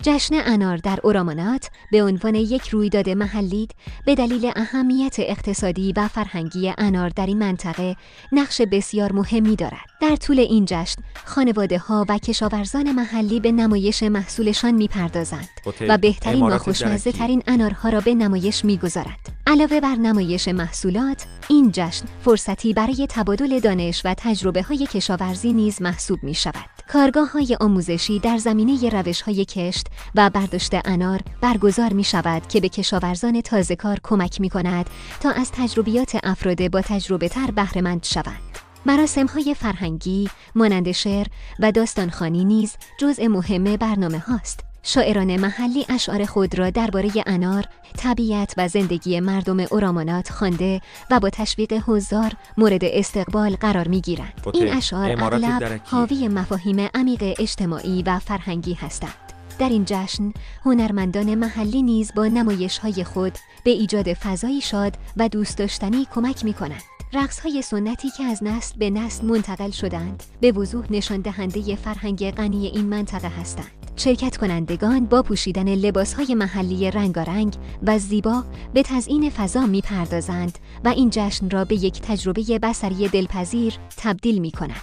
جشن انار در اورامونات به عنوان یک رویداد محلی به دلیل اهمیت اقتصادی و فرهنگی انار در این منطقه نقش بسیار مهمی دارد. در طول این جشن خانواده‌ها و کشاورزان محلی به نمایش محصولشان می‌پردازند و بهترین و خوشمزه‌ترین انارها را به نمایش می‌گذارد. علاوه بر نمایش محصولات، این جشن فرصتی برای تبادل دانش و تجربه‌های کشاورزی نیز محسوب می‌شود. کارگاه‌های آموزشی در زمینه روش‌های کشت و برداشت انار برگزار می‌شود که به کشاورزان تازه‌کار کمک می‌کند تا از تجربیات افراد با تجربه‌تر بهره‌مند شوند. مراسم‌های فرهنگی مانند شعر و داستانخوانی نیز جزء مهم برنامه هاست. شاعران محلی اشعار خود را درباره انار، طبیعت و زندگی مردم اورامونات خوانده و با تشویق حضار مورد استقبال قرار می‌گیرند. این اشعار اغلب حاوی مفاهیم عمیق اجتماعی و فرهنگی هستند. در این جشن هنرمندان محلی نیز با نمایش‌های خود به ایجاد فضایی شاد و دوست داشتنی کمک می‌کنند. رقص‌های سنتی که از نسل به نسل منتقل شدند به وضوح نشان دهنده فرهنگ غنی این منطقه هستند. شرکت کنندگان با پوشیدن لباس‌های محلی رنگارنگ و زیبا به تزیین فضا می‌پردازند و این جشن را به یک تجربه بصری دلپذیر تبدیل می‌کنند.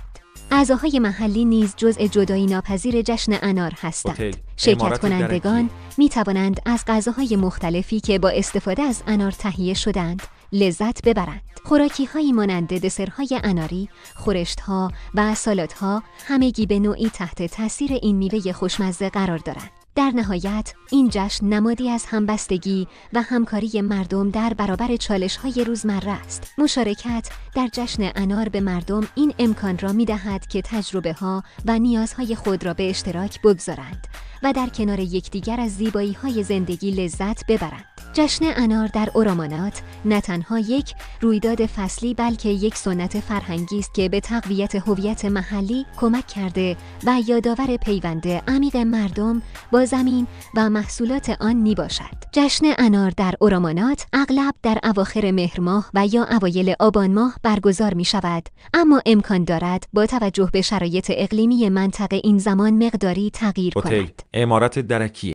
اعضاهای محلی نیز جزء جدایی ناپذیر جشن انار هستند. شرکت کنندگان می توانند از غذاهای مختلفی که با استفاده از انار تهیه شدند لذت ببرند. خوراکی‌هایی مانند دسرهای اناری، خورشت‌ها و سالادها همگی به نوعی تحت تاثیر این میوه خوشمزه قرار دارند. در نهایت این جشن نمادی از همبستگی و همکاری مردم در برابر چالش‌های روزمره است. مشارکت در جشن انار به مردم این امکان را می‌دهد که تجربه‌ها و نیازهای خود را به اشتراک بگذارند و در کنار یکدیگر از زیبایی‌های زندگی لذت ببرند. جشن انار در اورامونات نه تنها یک رویداد فصلی بلکه یک سنت فرهنگی است که به تقویت هویت محلی کمک کرده و یادآور پیوند عمیق مردم با زمین و محصولات آن میباشد. جشن انار در اورامونات اغلب در اواخر مهر ماه و یا اوایل آبان ماه برگزار می شود، اما امکان دارد با توجه به شرایط اقلیمی منطقه این زمان مقداری تغییر کند. عمارت درکی